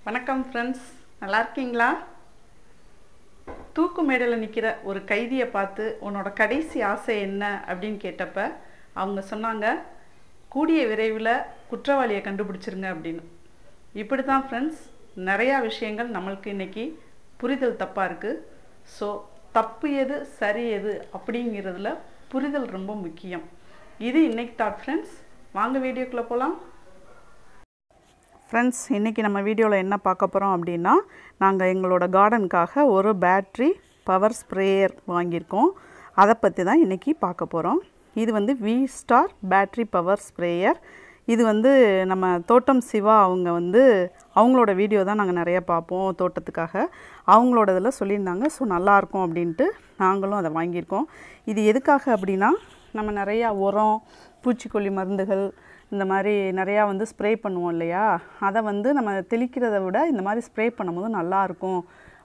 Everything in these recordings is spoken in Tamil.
வணக்கம் ஃப்ரெண்ட்ஸ், நல்லா இருக்கீங்களா? தூக்கு மேடையில் நிற்கிற ஒரு கைதியை பார்த்து உன்னோட கடைசி ஆசை என்ன அப்படின்னு கேட்டப்ப அவங்க சொன்னாங்க, கூடிய விரைவில் குற்றவாளியை கண்டுபிடிச்சிருங்க அப்படின்னு. இப்படி தான் ஃப்ரெண்ட்ஸ், நிறையா விஷயங்கள் நம்மளுக்கு இன்றைக்கி புரிதல் தப்பாக இருக்குது. ஸோ தப்பு எது சரி எது அப்படிங்கிறதுல புரிதல் ரொம்ப முக்கியம். இது இன்னைக்கு தாட் ஃப்ரெண்ட்ஸ். வாங்க வீடியோக்குள்ளே போகலாம். ஃப்ரெண்ட்ஸ், இன்றைக்கி நம்ம வீடியோவில் என்ன பார்க்க போகிறோம் அப்படின்னா, நாங்கள் எங்களோட கார்டனுக்காக ஒரு பேட்ரி பவர் ஸ்ப்ரேயர் வாங்கியிருக்கோம். அதை பற்றி தான் இன்றைக்கி பார்க்க போகிறோம். இது வந்து V-Star பேட்ரி பவர் ஸ்ப்ரேயர். இது வந்து நம்ம தோட்டம் சிவா அவங்களோட வீடியோ தான் நாங்கள் நிறையா பார்ப்போம் தோட்டத்துக்காக. அவங்களோட இதில் சொல்லியிருந்தாங்க. ஸோ நல்லாயிருக்கும் அப்படின்ட்டு நாங்களும் அதை வாங்கியிருக்கோம். இது எதுக்காக அப்படின்னா, நம்ம நிறையா உரம், பூச்சிக்கொல்லி மருந்துகள் இந்த மாதிரி நிறையா ஸ்ப்ரே பண்ணுவோம் இல்லையா, அதை நம்ம தெளிக்கிறத விட இந்த மாதிரி ஸ்ப்ரே பண்ணும்போது நல்லாயிருக்கும்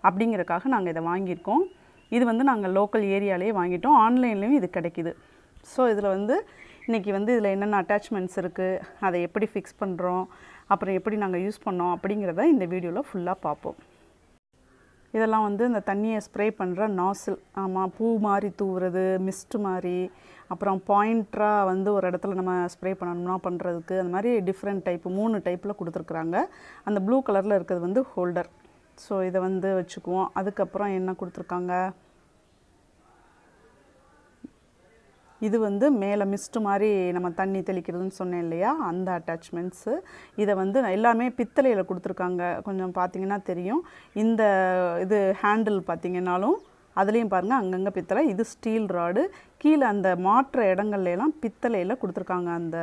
அப்படிங்கிறக்காக நாங்கள் இதை வாங்கியிருக்கோம். இது நாங்கள் லோக்கல் ஏரியாலேயே வாங்கிட்டோம். ஆன்லைன்லேயும் இது கிடைக்கிது. ஸோ இதில் இன்றைக்கி இதில் என்னென்ன அட்டாச்மெண்ட்ஸ் இருக்குது, அதை எப்படி ஃபிக்ஸ் பண்ணுறோம், அப்புறம் எப்படி நாங்கள் யூஸ் பண்ணோம் அப்படிங்கிறத இந்த வீடியோவில் ஃபுல்லாக பார்ப்போம். இதெல்லாம் இந்த தண்ணியை ஸ்ப்ரே பண்ணுற நாசில். ஆமாம், பூ மாதிரி தூவுறது, மிஸ்ட் மாதிரி, அப்புறம் பாயிண்ட்ராக ஒரு இடத்துல நம்ம ஸ்ப்ரே பண்ணணும்னா பண்ணுறதுக்கு, அந்த மாதிரி டிஃப்ரெண்ட் டைப்பு 3 டைப்பில் கொடுத்துருக்குறாங்க. அந்த ப்ளூ கலரில் இருக்கிறது ஹோல்டர். ஸோ இதை வச்சுக்குவோம். அதுக்கப்புறம் என்ன கொடுத்துருக்காங்க, இது மேலே மிஸ்ட் மாதிரி நம்ம தண்ணி தெளிக்கிறதுன்னு சொன்னேன் இல்லையா, அந்த அட்டாச்மெண்ட்ஸு. இதை எல்லாமே பித்தளையில் கொடுத்துருக்காங்க. கொஞ்சம் பார்த்திங்கன்னா தெரியும். இந்த இது ஹேண்டில் பார்த்திங்கனாலும் அதுலேயும் பாருங்கள், அங்கங்கே பித்தளை. இது ஸ்டீல் ராடு. கீழே அந்த மாற்ற இடங்கள்லாம் பித்தளையில் கொடுத்துருக்காங்க. அந்த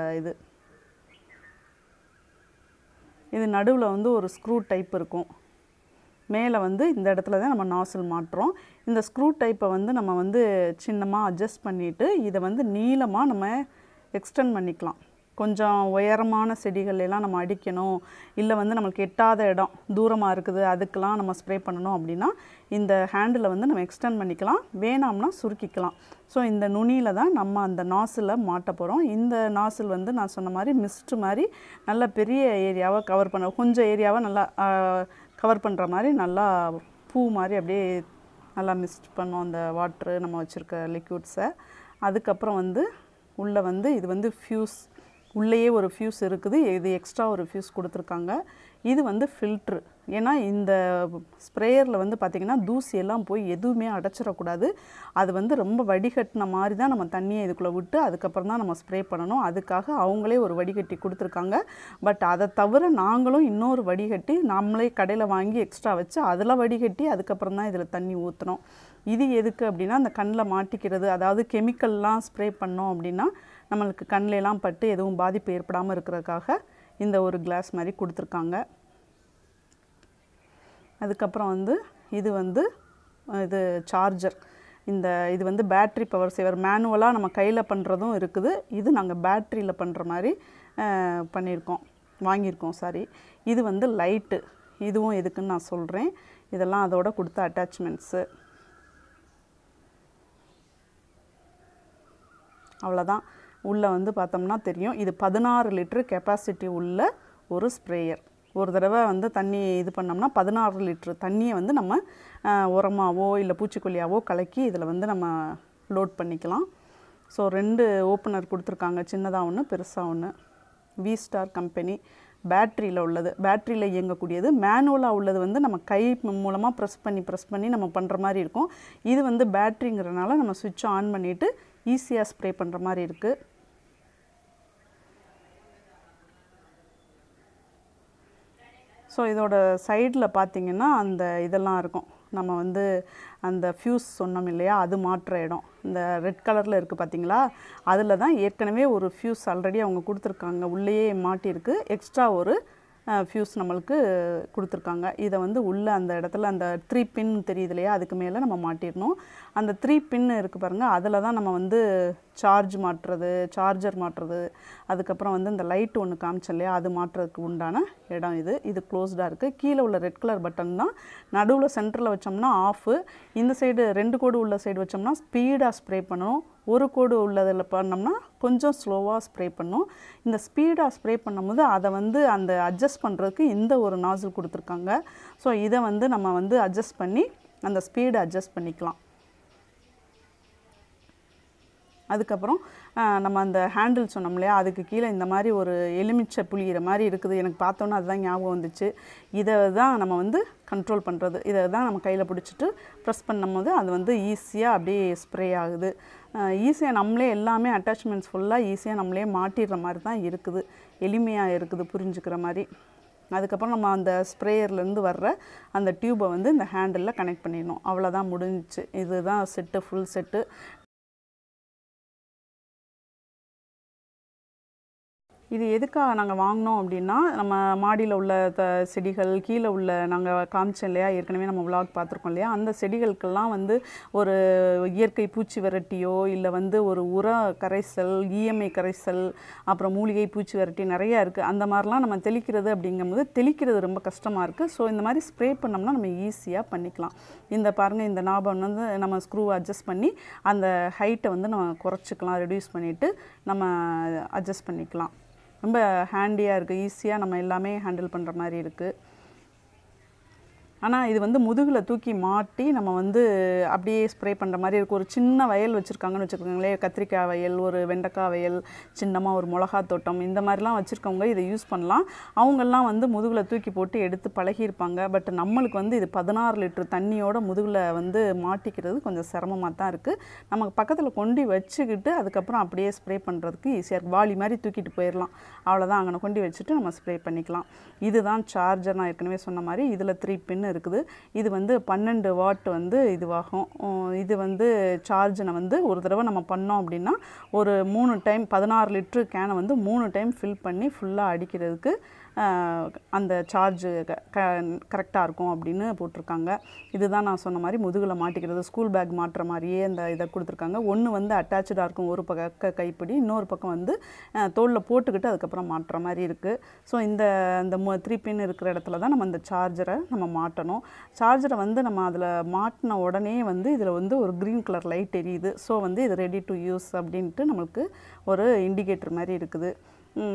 இது நடுவில் ஒரு ஸ்க்ரூ டைப் இருக்கும். மேலே இந்த இடத்துல தான் நம்ம நாசில் மாட்டுறோம். இந்த ஸ்க்ரூ டைப்பை நம்ம சின்னமாக அட்ஜஸ்ட் பண்ணிவிட்டு இதை நீளமாக நம்ம எக்ஸ்டெண்ட் பண்ணிக்கலாம். கொஞ்சம் உயரமான செடிகள் எல்லாம் நம்ம அடிக்கணும், இல்லை நம்மளுக்கு எட்டாத இடம் தூரமாக இருக்குது, அதுக்கெலாம் நம்ம ஸ்ப்ரே பண்ணணும் அப்படின்னா இந்த ஹேண்டில் நம்ம எக்ஸ்டெண்ட் பண்ணிக்கலாம். வேணாம்னா சுருக்கிக்கலாம். ஸோ இந்த நுனியில் தான் நம்ம அந்த நாசிலை மாட்ட போகிறோம். இந்த நாசில் நான் சொன்ன மாதிரி மிஸ்ட் மாதிரி நல்ல பெரிய ஏரியாவை கவர் பண்ண, கொஞ்சம் ஏரியாவை நல்லா கவர் பண்ணுற மாதிரி, நல்லா பூ மாதிரி அப்படியே நல்லா மிஸ்ட் பண்ணோம் அந்த வாட்ரு, நம்ம வச்சுருக்க லிக்விட்ஸை. அதுக்கப்புறம் உள்ளே இது ஃப்யூஸ், உள்ளேயே ஒரு ஃப்யூஸ் இருக்குது. இது எக்ஸ்ட்ரா ஒரு ஃப்யூஸ் கொடுத்துருக்காங்க. இது ஃபில்ட்ரு. ஏன்னா இந்த ஸ்ப்ரேயரில் பார்த்திங்கன்னா தூசியெல்லாம் போய் எதுவுமே அடைச்சிடக்கூடாது. அது ரொம்ப வடிகட்டின மாதிரி தான் நம்ம தண்ணியை இதுக்குள்ளே விட்டு அதுக்கப்புறம் தான் நம்ம ஸ்ப்ரே பண்ணணும். அதுக்காக அவங்களே ஒரு வடிகட்டி கொடுத்துருக்காங்க. பட் அதை தவிர நாங்களும் இன்னொரு வடிகட்டி நம்மளே கடையில் வாங்கி எக்ஸ்ட்ரா வச்சு அதில் வடிகட்டி அதுக்கப்புறம் தான் இதில் தண்ணி ஊற்றணும். இது எதுக்கு அப்படின்னா, அந்த கண்ணில் மாட்டிக்கிறது, அதாவது கெமிக்கல்லாம் ஸ்ப்ரே பண்ணோம் அப்படின்னா நம்மளுக்கு கண்ணிலெலாம் பட்டு எதுவும் பாதிப்பு ஏற்படாமல் இருக்கிறதுக்காக இந்த ஒரு கிளாஸ் மாதிரி கொடுத்துருக்காங்க. அதுக்கப்புறம் இது சார்ஜர். இது பேட்ரி பவர் சேவர். மேனுவலாக நம்ம கையில் பண்ணுறதும் இருக்குது. இது நாங்கள் பேட்ரியில் பண்ணுற மாதிரி வாங்கியிருக்கோம். சாரி, இது லைட்டு. இதுவும் எதுக்குன்னு நான் சொல்கிறேன். இதெல்லாம் அதோட கொடுத்த அட்டாச்மெண்ட்ஸு. அவ்வளோதான். உள்ளே பார்த்தோம்னா தெரியும். இது 16 லிட்டரு கெப்பாசிட்டி உள்ள ஒரு ஸ்ப்ரேயர். ஒரு தடவை தண்ணி இது பண்ணோம்னா 16 லிட்ரு தண்ணியை நம்ம உரமாவோ இல்லை பூச்சிக்கொல்லியாவோ கலக்கி இதில் நம்ம லோட் பண்ணிக்கலாம். ஸோ 2 ஓப்பனர் கொடுத்துருக்காங்க, சின்னதாக ஒன்று, பெருசாக ஒன்று. V-Star கம்பெனி பேட்ரியில் உள்ளது. பேட்ரியில் இயங்கக்கூடியது. மேனுவலாக உள்ளது நம்ம கை மூலமாக ப்ரெஸ் பண்ணி நம்ம பண்ணுற மாதிரி இருக்கும். இது பேட்ரிங்கிறனால நம்ம சுவிட்சை ஆன் பண்ணிவிட்டு ஈஸியாக ஸ்ப்ரே பண்ணுற மாதிரி இருக்குது. ஸோ இதோட சைடில் பார்த்திங்கன்னா அந்த இதெல்லாம் இருக்கும். நம்ம அந்த ஃப்யூஸ் சொன்னோம் இல்லையா, அது மாற்ற இடம் இந்த ரெட் கலரில் இருக்குது பார்த்திங்களா, அதில் தான் ஏற்கனவே ஒரு ஃப்யூஸ் ஆல்ரெடி அவங்க கொடுத்துருக்காங்க. உள்ளேயே மாட்டியிருக்கு. எக்ஸ்ட்ரா ஒரு ஃப்யூஸ் நம்மளுக்கு கொடுத்துருக்காங்க. இதை உள்ளே அந்த இடத்துல அந்த 3 பின் தெரியுது இல்லையா, அதுக்கு மேலே நம்ம மாட்டிடணும். அந்த 3 பின் இருக்குது பாருங்கள், அதில் தான் நம்ம வந்து சார்ஜர் மாட்டுறது, அதுக்கப்புறம் வந்து இந்த லைட் ஒன்று காமிச்சோம் இல்லையா, அது மாட்டுறதுக்கு உண்டான இடம் இது. இது க்ளோஸ்டாக இருக்குது. கீழே உள்ள ரெட் கலர் பட்டன் தான். நடுவில் சென்டரில் வச்சோம்னா ஆஃபு, இந்த சைடு 2 கோடு உள்ள சைடு வச்சோம்னா ஸ்பீடாக ஸ்ப்ரே பண்ணணும், ஒரு கோடு உள்ளதில் பண்ணோம்னா கொஞ்சம் ஸ்லோவாக ஸ்ப்ரே பண்ணணும். இந்த ஸ்பீடாக ஸ்ப்ரே பண்ணும்போது அதை வந்து அந்த அட்ஜஸ்ட் பண்ணுறதுக்கு இந்த ஒரு நாசில் கொடுத்துருக்காங்க. ஸோ இதை வந்து நம்ம வந்து அட்ஜஸ்ட் பண்ணி அந்த ஸ்பீடை அட்ஜஸ்ட் பண்ணிக்கலாம். அதுக்கப்புறம் நம்ம அந்த ஹேண்டில் சொன்னோம் இல்லையா, அதுக்கு கீழே இந்த மாதிரி ஒரு எலுமிச்சை புளிகிற மாதிரி இருக்குது. எனக்கு பார்த்தோன்னா அதுதான் ஞாபகம் வந்துச்சு. இதை தான் நம்ம வந்து கண்ட்ரோல் பண்ணுறது. இதை தான் நம்ம கையில் பிடிச்சிட்டு ப்ரெஸ் பண்ணும்போது அது வந்து ஈஸியாக அப்படியே ஸ்ப்ரே ஆகுது. ஈஸியாக நம்மளே எல்லாமே அட்டாச்மெண்ட்ஸ் ஃபுல்லாக ஈஸியாக நம்மளே மாட்டிடுற மாதிரி தான் இருக்குது. எளிமையாக இருக்குது புரிஞ்சுக்கிற மாதிரி. அதுக்கப்புறம் நம்ம அந்த ஸ்ப்ரேயர்லேருந்து வர்ற அந்த டியூப்பை வந்து இந்த ஹேண்டிலில் கனெக்ட் பண்ணிடணும். அவ்வளோதான், முடிஞ்சிச்சு. இதுதான் செட்டு, ஃபுல் செட்டு. இது எதுக்காக நாங்கள் வாங்கினோம் அப்படின்னா, நம்ம மாடியில் உள்ள செடிகள், கீழே உள்ள நாங்கள் காமிச்சோம் இல்லையா, ஏற்கனவே நம்ம விளாக் பார்த்துருக்கோம் இல்லையா, அந்த செடிகளுக்கெல்லாம் வந்து ஒரு இயற்கை பூச்சி விரட்டியோ இல்லை வந்து ஒரு உர கரைசல், இஎம்ஐ கரைசல், அப்புறம் மூலிகை பூச்சி விரட்டி நிறையா இருக்குது. அந்த மாதிரிலாம் நம்ம தெளிக்கிறது அப்படிங்கும்போது தெளிக்கிறது ரொம்ப கஷ்டமாக இருக்குது. ஸோ இந்த மாதிரி ஸ்ப்ரே பண்ணோம்னா நம்ம ஈஸியாக பண்ணிக்கலாம். இந்த பாருங்கள், இந்த நாபம் வந்து நம்ம ஸ்க்ரூவை அட்ஜஸ்ட் பண்ணி அந்த ஹைட்டை வந்து நம்ம குறைச்சிக்கலாம், ரெடியூஸ் பண்ணிவிட்டு நம்ம அட்ஜஸ்ட் பண்ணிக்கலாம். ரொம்ப ஹேண்டியாக இருக்குது, ஈஸியாக நம்ம எல்லாமே ஹேண்டில் பண்ணுற மாதிரி இருக்குது. ஆனால் இது வந்து முதுகில் தூக்கி மாட்டி நம்ம வந்து அப்படியே ஸ்ப்ரே பண்ணுற மாதிரி இருக்குது. ஒரு சின்ன வயல் வச்சுருக்காங்கன்னு வச்சுருக்காங்களே, கத்திரிக்காய் வயல், ஒரு வெண்டைக்காய் வயல், சின்னமாக ஒரு மிளகா தோட்டம், இந்த மாதிரிலாம் வச்சுருக்கவங்க இதை யூஸ் பண்ணலாம். அவங்கெல்லாம் வந்து முதுகில் தூக்கி போட்டு எடுத்து பழகியிருப்பாங்க. பட் நம்மளுக்கு வந்து இது 16 லிட்டர் தண்ணியோட முதுகில் வந்து மாட்டிக்கிறது கொஞ்சம் சிரமமாக தான் இருக்குது. நமக்கு பக்கத்தில் கொண்டு வச்சுக்கிட்டு அதுக்கப்புறம் அப்படியே ஸ்ப்ரே பண்ணுறதுக்கு ஈஸியாக இருக்குது. வாளி மாதிரி தூக்கிட்டு போயிடலாம், அவ்வளோதான். அங்கே கொண்டு வச்சுட்டு நம்ம ஸ்ப்ரே பண்ணிக்கலாம். இதுதான் சார்ஜர். நான் ஏற்கனவே சொன்ன மாதிரி இதில் 3 பின் இருக்குது. இது வந்து 12 வாட் வந்து இதுவாகும். இது வந்து சார்ஜனை வந்து ஒரு தடவை நம்ம பண்ணோம் அப்படின்னா ஒரு 3 டைம் 16 லிட்டரு கேனை வந்து 3 டைம் ஃபில் பண்ணி ஃபுல்லாக அடிக்கிறதுக்கு அந்த சார்ஜு கரெக்டாக இருக்கும் அப்படின்னு போட்டிருக்காங்க. இதுதான் நான் சொன்ன மாதிரி முதுகில் மாட்டிக்கிறது, ஸ்கூல் பேக் மாட்டுற மாதிரியே இந்த இதை கொடுத்துருக்காங்க. ஒன்று வந்து அட்டாச்சாக இருக்கும், ஒரு பக்க கைப்பிடி, இன்னொரு பக்கம் வந்து தோளில் போட்டுக்கிட்டு அதுக்கப்புறம் மாட்டுற மாதிரி இருக்குது. ஸோ இந்த 3 பின் இருக்கிற இடத்துல தான் நம்ம இந்த சார்ஜரை நம்ம மாட்டணும். சார்ஜரை வந்து நம்ம அதில் மாட்டின உடனே வந்து இதில் வந்து ஒரு க்ரீன் கலர் லைட் எரியுது. ஸோ வந்து இது ரெடி டு யூஸ் அப்படின்ட்டு நம்மளுக்கு ஒரு இண்டிகேட்டர் மாதிரி இருக்குது.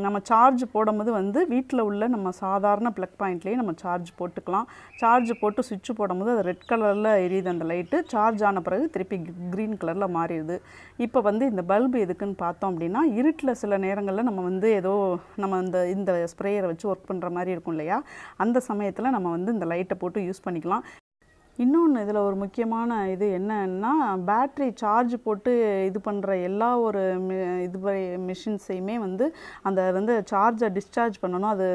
நம்ம சார்ஜ் போடும்போது வந்து வீட்டில் உள்ள நம்ம சாதாரண ப்ளக் பாயிண்ட்லேயே நம்ம சார்ஜ் போட்டுக்கலாம். சார்ஜ் போட்டு சுவிட்ச் போடும்போது அது ரெட் கலரில் எரியுது அந்த லைட்டு. சார்ஜ் ஆன பிறகு திருப்பி க்ரீன் கலரில் மாறிடுது. இப்போ வந்து இந்த பல்பு எதுக்குன்னு பார்த்தோம் அப்படின்னா, இருட்டில் சில நேரங்களில் நம்ம வந்து ஏதோ நம்ம இந்த ஸ்ப்ரேயரை வச்சு ஒர்க் பண்ணுற மாதிரி இருக்கும் இல்லையா, அந்த சமயத்தில் நம்ம வந்து இந்த லைட்டை போட்டு யூஸ் பண்ணிக்கலாம். இன்னொன்று இதில் ஒரு முக்கியமான இது என்னன்னா, பேட்ரி சார்ஜ் போட்டு இது பண்ணுற எல்லா ஒரு மிஷின்ஸையுமே வந்து அந்த வந்து சார்ஜை டிஸ்சார்ஜ் பண்ணணும். அது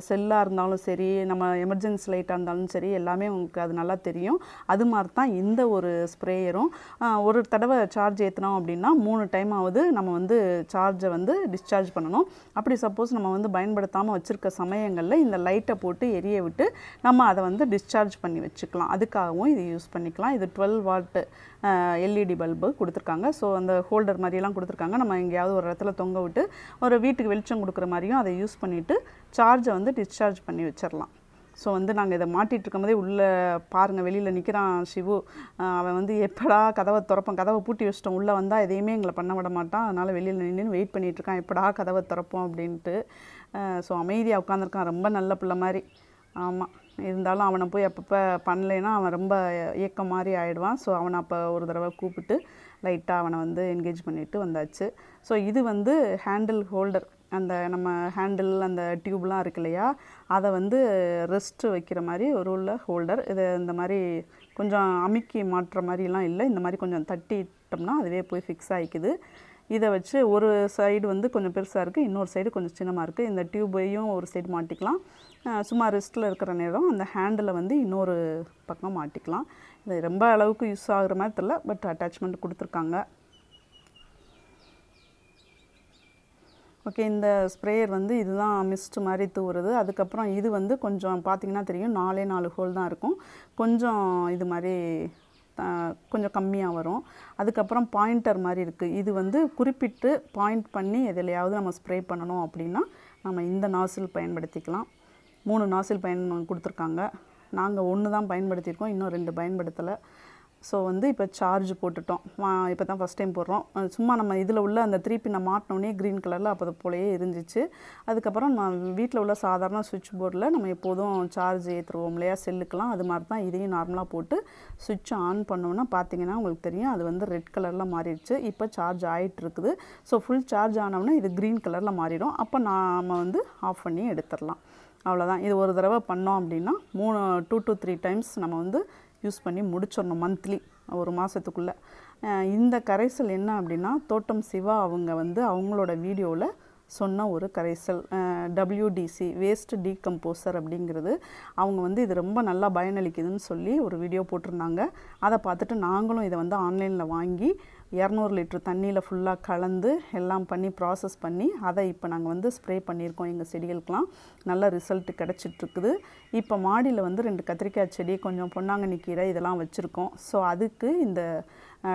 செல்லாக இருந்தாலும் சரி, நம்ம எமர்ஜென்சி லைட்டாக இருந்தாலும் சரி, எல்லாமே உங்களுக்கு அது நல்லா தெரியும். அது மாதிரி தான் இந்த ஒரு ஸ்ப்ரேயரும். ஒரு தடவை சார்ஜ் ஏற்றினோம் அப்படின்னா 3 டைம் ஆகுது நம்ம வந்து சார்ஜை வந்து டிஸ்சார்ஜ் பண்ணணும். அப்படி சப்போஸ் நம்ம வந்து பயன்படுத்தாமல் வச்சுருக்க சமயங்களில் இந்த லைட்டை போட்டு எரிய விட்டு நம்ம அதை வந்து டிஸ்சார்ஜ் பண்ணி வச்சுக்கலாம். அதுக்காகவும் இது யூஸ் பண்ணிக்கலாம். இது 12 வாட் எல்இடி பல்பு கொடுத்துருக்காங்க. ஸோ அந்த ஹோல்டர் மாதிரியெல்லாம் கொடுத்துருக்காங்க. நம்ம எங்கேயாவது ஒரு இடத்துல தொங்க விட்டு ஒரு வீட்டுக்கு வெளிச்சம் கொடுக்குற மாதிரியும் அதை யூஸ் பண்ணிவிட்டு சார்ஜை வந்து டிஸ்சார்ஜ் பண்ணி வச்சிடலாம். ஸோ வந்து நாங்கள் இதை மாட்டிகிட்டு இருக்கும்போதே உள்ளே பாருங்கள், வெளியில் நிற்கிறான் ஷிவு. அவன் வந்து எப்படா கதவை திறப்போம், கதவை பூட்டி வச்சிட்டோம், உள்ளே வந்தால் எதையுமே எங்களை பண்ண விட மாட்டான். அதனால் வெளியில் நின்று வெயிட் பண்ணிகிட்ருக்கான், எப்படா கதவை திறப்போம் அப்படின்ட்டு. ஸோ அமைதியாக உட்காந்துருக்கான், ரொம்ப நல்ல பிள்ளை மாதிரி. ஆமாம், இருந்தாலும் அவனை போய் அப்பப்போ பண்ணலைன்னா அவன் ரொம்ப ஏக்கம் மாதிரி ஆகிடுவான். ஸோ அவனை அப்போ ஒரு தடவை கூப்பிட்டு லைட்டாக அவனை வந்து என்கேஜ் பண்ணிவிட்டு வந்தாச்சு. ஸோ இது வந்து ஹேண்டில் ஹோல்டர். அந்த நம்ம ஹேண்டில் அந்த டியூப்லாம் இருக்கு இல்லையா, அதை வந்து ரெஸ்ட்டு வைக்கிற மாதிரி ஒரு உள்ள ஹோல்டர். இது இந்த மாதிரி கொஞ்சம் அமுக்கி மாட்டுற மாதிரிலாம் இல்லை, இந்த மாதிரி கொஞ்சம் தட்டிட்டோம்னா அதுவே போய் ஃபிக்ஸ் ஆகிக்குது. இதை வச்சு ஒரு சைடு வந்து கொஞ்சம் பெருசாக இருக்குது, இன்னொரு சைடு கொஞ்சம் சின்னமாக இருக்குது. இந்த டியூபையும் ஒரு சைடு மாட்டிக்கலாம். சும்மா ரெஸ்ட்டில் இருக்கிற நேரம் அந்த ஹேண்டில் வந்து இன்னொரு பக்கம் மாட்டிக்கலாம். இது ரொம்ப அளவுக்கு யூஸ் ஆகுற மாதிரி தெரியல, பட் அட்டாச்மெண்ட் கொடுத்துருக்காங்க. ஓகே, இந்த ஸ்ப்ரேயர் வந்து இதுதான் மிஸ்ட் மாதிரி தூவுறது. அதுக்கப்புறம் இது வந்து கொஞ்சம் பார்த்திங்கன்னா தெரியும், 4 ஹோல் தான் இருக்கும். கொஞ்சம் இது மாதிரி கொஞ்சம் கம்மியாக வரும். அதுக்கப்புறம் பாயிண்டர் மாதிரி இருக்குது. இது வந்து குறிப்பிட்டு பாயிண்ட் பண்ணி எதுலையாவது நம்ம ஸ்ப்ரே பண்ணணும் அப்படின்னா நம்ம இந்த நாசில் பயன்படுத்திக்கலாம். 3 நாசில் கொடுத்துருக்காங்க. நாங்கள் 1 தான் பயன்படுத்தியிருக்கோம், இன்னும் 2 பயன்படுத்தலை. ஸோ வந்து இப்போ சார்ஜ் போட்டுட்டோம். இப்போ தான் ஃபஸ்ட் டைம் போடுறோம். சும்மா நம்ம இதில் உள்ள அந்த 3 பின்னை மாட்டினோடனே க்ரீன் கலரில் அப்போ போலயே இருந்துச்சு. அதுக்கப்புறம் நம்ம வீட்டில் உள்ள சாதாரண சுவிட்ச் போர்டில் நம்ம எப்போதும் சார்ஜ் ஏற்றுருவோம் இல்லையா செல்லுக்கெலாம், அது மாதிரி தான் இதையும் நார்மலாக போட்டு சுவிட்ச் ஆன் பண்ணோன்னா பார்த்தீங்கன்னா உங்களுக்கு தெரியும் அது வந்து ரெட் கலரில் மாறிடுச்சு. இப்போ சார்ஜ் ஆகிட்டு இருக்குது. ஸோ ஃபுல் சார்ஜ் ஆனோன்னா இது க்ரீன் கலரில் மாறிடும். அப்போ நாம் வந்து ஆஃப் பண்ணி எடுத்துடலாம். அவ்வளோதான். இது ஒரு தடவை பண்ணோம் அப்படின்னா 2 to 3 டைம்ஸ் நம்ம வந்து யூஸ் பண்ணி முடிச்சிடணும் மந்த்லி, ஒரு மாதத்துக்குள்ளே. இந்த கரைசல் என்ன அப்படின்னா தோட்டம் சிவா அவங்க வந்து அவங்களோட வீடியோவில் சொன்ன ஒரு கரைசல் WDC வேஸ்ட் டீகம்போசர் அப்படிங்கிறது. அவங்க வந்து இது ரொம்ப நல்லா பயனளிக்குதுன்னு சொல்லி ஒரு வீடியோ போட்டிருந்தாங்க. அதை பார்த்துட்டு நாங்களும் இதை வந்து ஆன்லைனில் வாங்கி 200 லிட்டர் தண்ணியில் ஃபுல்லாக கலந்து எல்லாம் பண்ணி ப்ராசஸ் பண்ணி அதை இப்போ நாங்கள் வந்து ஸ்ப்ரே பண்ணியிருக்கோம். எங்கள் செடிகளுக்கெலாம் நல்ல ரிசல்ட் கிடச்சிட்ருக்குது. இப்போ மாடியில் வந்து 2 கத்திரிக்காய் செடி, கொஞ்சம் பொன்னாங்கண்ணி கீரை இதெல்லாம் வச்சுருக்கோம். ஸோ அதுக்கு இந்த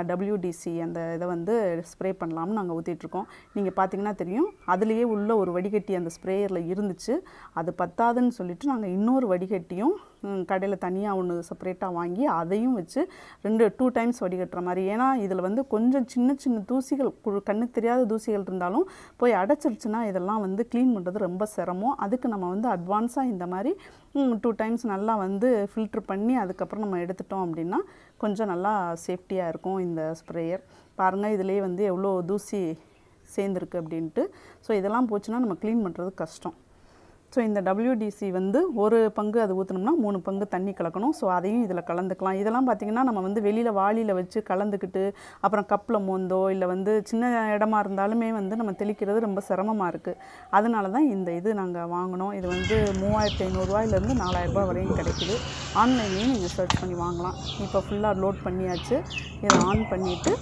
WDC அந்த இதை வந்து ஸ்ப்ரே பண்ணலாம்னு நாங்கள் ஊற்றிட்டுருக்கோம். நீங்கள் பார்த்தீங்கன்னா தெரியும் அதுலேயே உள்ள ஒரு வடிகட்டி அந்த ஸ்ப்ரேயரில் இருந்துச்சு. அது பத்தாதுன்னு சொல்லிவிட்டு நாங்கள் இன்னொரு வடிகட்டியும் கடையில் தனியாக ஒன்று செப்பரேட்டாக வாங்கி அதையும் வச்சு 2 டைம்ஸ் வடிகட்டுற மாதிரி. ஏன்னா இதில் வந்து கொஞ்சம் சின்ன சின்ன தூசிகள், கண்ணுக்கு தெரியாத தூசிகள் இருந்தாலும் போய் அடைச்சிருச்சுன்னா இதெல்லாம் வந்து க்ளீன் பண்ணுறது ரொம்ப சிரமம். அதுக்கு நம்ம வந்து அட்வான்ஸாக இந்த மாதிரி 2 டைம்ஸ் நல்லா வந்து ஃபில்ட்ரு பண்ணி அதுக்கப்புறம் நம்ம எடுத்துட்டோம் அப்படின்னா கொஞ்சம் நல்லா சேஃப்டியாக இருக்கும் இந்த ஸ்ப்ரேயர். பாருங்கள் இதிலே வந்து எவ்வளோ தூசி சேர்ந்துருக்கு அப்படின்ட்டு. ஸோ இதெல்லாம் போச்சுன்னா நம்ம க்ளீன் பண்ணுறது கஷ்டம். ஸோ இந்த WDC வந்து 1 பங்கு அது ஊற்றினோம்னா 3 பங்கு தண்ணி கலக்கணும். ஸோ அதையும் இதில் கலந்துக்கலாம். இதெல்லாம் பார்த்திங்கன்னா நம்ம வந்து வெளியில் வாளியில் வச்சு கலந்துக்கிட்டு அப்புறம் கப்பில் மோந்தோ இல்லை வந்து சின்ன இடமா இருந்தாலுமே வந்து நம்ம தெளிக்கிறது ரொம்ப சிரமமாக இருக்குது. அதனால தான் இந்த இது நாங்கள் வாங்கினோம். இது வந்து 3500 ரூபாயிலேருந்து 4000 ரூபாய் வரையும் கிடைக்குது. ஆன்லைன்லேயும் நீங்கள் சர்ச் பண்ணி வாங்கலாம். இப்போ ஃபுல்லாக லோட் பண்ணியாச்சு. இதை ஆன் பண்ணிவிட்டு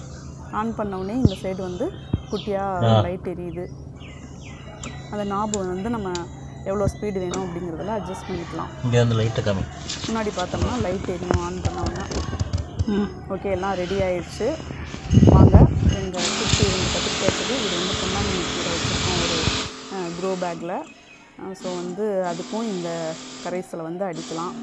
ஆன் பண்ணவுடனே இந்த சைடு வந்து குட்டியாக லைட் எரியுது. அந்த நாபு வந்து நம்ம எவ்வளோ ஸ்பீடு வேணும் அப்படிங்கிறதுல அட்ஜஸ்ட் பண்ணிக்கலாம். இங்கே வந்து லைட்டை கம்மி முன்னாடி பார்த்தோம்னா லைட் எரியும் ஆன் பண்ணோம்னா. ஓகே, எல்லாம் ரெடி ஆயிடுச்சு. வாங்க எங்கள் குட்டி 2 கத்திரிக்காய் செடி, இது வந்து பொன்னாங்கண்ணி கீரை வச்சுருக்கோம் ஒரு க்ரோ பேக்கில். ஸோ வந்து அதுக்கும் இந்த கரைசலை வந்து அடிக்கலாம்.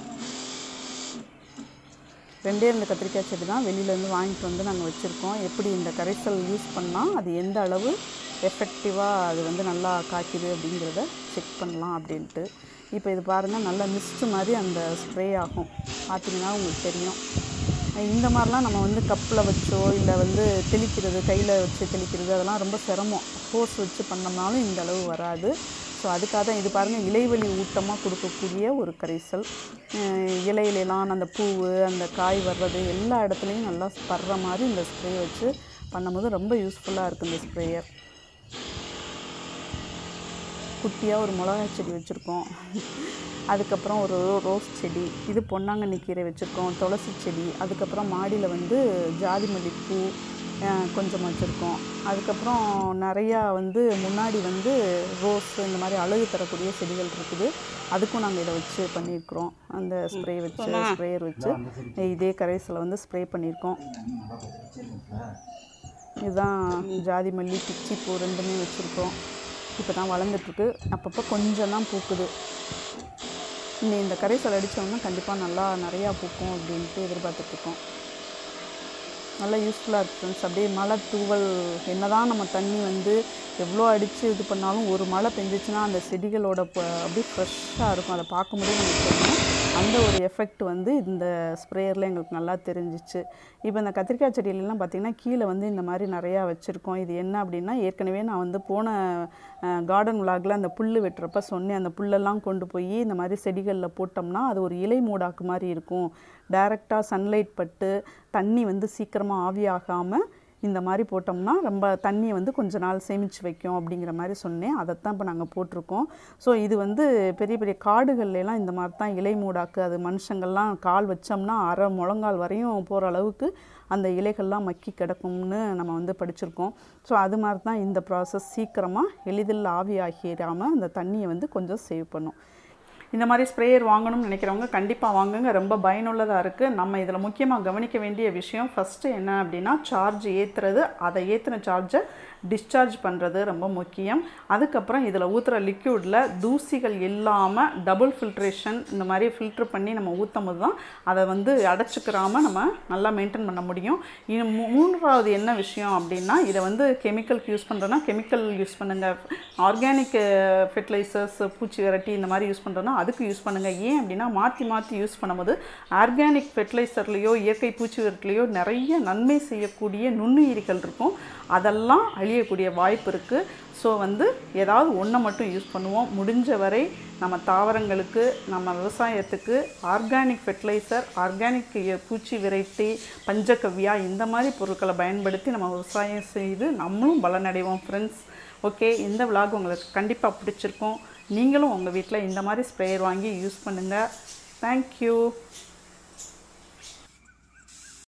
2 கத்திரிக்காய் செடி தான் வெளியிலேருந்து வாங்கிட்டு வந்து நாங்கள் வச்சுருக்கோம். எப்படி இந்த கரைசல் யூஸ் பண்ணால் அது எந்த அளவு எஃபெக்டிவாக அது வந்து நல்லா காய்க்குது அப்படிங்கிறத செக் பண்ணலாம் அப்படின்ட்டு. இப்போ இது பாருங்கள் நல்லா மிஸ்ட் மாதிரி அந்த ஸ்ப்ரே ஆகும். பார்த்திங்கன்னா உங்களுக்கு தெரியும். இந்த மாதிரிலாம் நம்ம வந்து கப்பில் வச்சோ இல்லை வந்து தெளிக்கிறது, கையில் வச்சு தெளிக்கிறது அதெல்லாம் ரொம்ப சிரமம். ஹோஸ் வச்சு பண்ணோம்னாலும் இந்த அளவு வராது. ஸோ அதுக்காக தான் இது பாருங்கள் இலைவெளி ஊட்டமாக கொடுக்கக்கூடிய ஒரு கரைசல். இலையிலாம் அந்த பூ அந்த காய் வர்றது எல்லா இடத்துலையும் நல்லா படுற மாதிரி இந்த ஸ்ப்ரே வச்சு பண்ணும்போது ரொம்ப யூஸ்ஃபுல்லாக இருக்குது இந்த ஸ்ப்ரேயர். குட்டியாக ஒரு மிளகாய் செடி வச்சுருக்கோம். அதுக்கப்புறம் ஒரு ரோஸ் செடி, இது பொன்னாங்கண்ணி கீரை வச்சுருக்கோம், துளசி செடி. அதுக்கப்புறம் மாடியில் வந்து ஜாதி மல்லிப்பூ கொஞ்சம் வச்சுருக்கோம். அதுக்கப்புறம் நிறையா வந்து முன்னாடி வந்து ரோஸ் இந்த மாதிரி அழகு தரக்கூடிய செடிகள் இருக்குது. அதுக்கும் நாங்கள் இதை வச்சு பண்ணியிருக்கிறோம். அந்த ஸ்ப்ரேயர் வச்சு இதே கரைசலை வந்து ஸ்ப்ரே பண்ணியிருக்கோம். இதுதான் ஜாதி மல்லி, பிச்சிப்பூ 2மே வச்சுருக்கோம். இப்போ தான் வளர்ந்துட்டுருக்கு. அப்பப்போ கொஞ்சம் தான் பூக்குது. இந்த கரைசல் அடித்தோம்னா கண்டிப்பாக நல்லா நிறையா பூக்கும் அப்படின்ட்டு எதிர்பார்த்துட்ருக்கோம். நல்லா யூஸ்ஃபுல்லாக இருக்குது ஃப்ரெண்ட்ஸ். அப்படியே மழை தூவல் என்ன தான் நம்ம தண்ணி வந்து எவ்வளோ அடித்து இது பண்ணாலும் ஒரு மழை பெஞ்சிச்சுன்னா அந்த செடிகளோட அப்படியே ஃப்ரெஷ்ஷாக இருக்கும். அதை பார்க்கும்போதே நமக்கு தெரியும். அந்த ஒரு எஃபெக்ட் வந்து இந்த ஸ்ப்ரேயரில் எங்களுக்கு நல்லா தெரிஞ்சிச்சு. இப்போ இந்த கத்திரிக்காய் செடியிலலாம் பார்த்திங்கன்னா கீழே வந்து இந்த மாதிரி நிறையா வச்சுருக்கோம். இது என்ன அப்படின்னா ஏற்கனவே நான் வந்து போன கார்டன் விலாகில் அந்த புல் வெட்டுறப்ப சொன்னேன். அந்த புல்லெல்லாம் கொண்டு போய் இந்த மாதிரி செடிகளில் போட்டோம்னா அது ஒரு இலை மூடாக்கு மாதிரி இருக்கும். டைரெக்டாக சன்லைட் பட்டு தண்ணி வந்து சீக்கிரமாக ஆவியாகாமல் இந்த மாதிரி போட்டோம்னா ரொம்ப தண்ணியை வந்து கொஞ்ச நாள் சேமித்து வைக்கும் அப்படிங்கிற மாதிரி சொன்னேன். அதைத்தான் இப்போ நாங்கள் போட்டிருக்கோம். ஸோ இது வந்து பெரிய பெரிய காடுகள்லாம் இந்த மாதிரி தான் இலை மூடாக்கு, அது மனுஷங்கள்லாம் கால் வச்சோம்னா அரை முழங்கால் வரையும் போகிற அளவுக்கு அந்த இலைகள்லாம் மக்கி கிடக்கும்னு நம்ம வந்து படிச்சிருக்கோம். ஸோ அது மாதிரி தான் இந்த ப்ராசஸ் சீக்கிரமாக எளிதில் ஆவியாகிடாமல் அந்த தண்ணியை வந்து கொஞ்சம் சேவ் பண்ணும். இந்த மாதிரி ஸ்ப்ரேயர் வாங்கணும்னு நினைக்கிறவங்க கண்டிப்பாக வாங்குங்க. ரொம்ப பயனுள்ளதாக இருக்குது. நம்ம இதில் முக்கியமாக கவனிக்க வேண்டிய விஷயம் ஃபஸ்ட்டு என்ன அப்படின்னா, சார்ஜ் ஏற்றுறது, அதை ஏற்றின சார்ஜை டிஸ்சார்ஜ் பண்ணுறது ரொம்ப முக்கியம். அதுக்கப்புறம் இதில் ஊற்றுற லிக்யூடில் தூசிகள் இல்லாமல் டபுள் ஃபில்ட்ரேஷன் இந்த மாதிரி ஃபில்ட்ரு பண்ணி நம்ம ஊற்றும் போது தான் அதை வந்து அடைச்சிக்கிறாமல் நம்ம நல்லா மெயின்டைன் பண்ண முடியும். இன்னும் மூன்றாவது என்ன விஷயம் அப்படின்னா, இதை வந்து கெமிக்கலுக்கு யூஸ் பண்ணுறோன்னா கெமிக்கல் யூஸ் பண்ணுங்கள். ஆர்கானிக் ஃபெர்டிலைசர்ஸ், பூச்சி விரட்டி இந்த மாதிரி யூஸ் பண்ணுறோன்னா அதுக்கு யூஸ் பண்ணுங்கள். ஏன் அப்படின்னா மாற்றி மாற்றி யூஸ் பண்ணும்போது ஆர்கானிக் ஃபெர்டிலைசர்லேயோ இயற்கை பூச்சி விரட்டிலையோ நிறைய நன்மை செய்யக்கூடிய நுண்ணுயிரிகள் இருக்கும். அதெல்லாம் அழியக்கூடிய வாய்ப்பு இருக்குது. ஸோ வந்து ஏதாவது ஒன்றை மட்டும் யூஸ் பண்ணுவோம். முடிஞ்ச வரை நம்ம தாவரங்களுக்கு, நம்ம விவசாயத்துக்கு ஆர்கானிக் ஃபெர்டிலைசர், ஆர்கானிக் பூச்சி விரட்டி, பஞ்சகவ்யா இந்த மாதிரி பொருட்களை பயன்படுத்தி நம்ம விவசாயம் செய்து நம்மளும் பலனடைவோம் ஃப்ரெண்ட்ஸ். ஓகே, இந்த விலாக் உங்களுக்கு கண்டிப்பாக பிடிச்சிருக்கும். நீங்களும் உங்கள் வீட்டில் இந்த மாதிரி ஸ்ப்ரேயர் வாங்கி யூஸ் பண்ணுங்கள். தேங்க்யூ.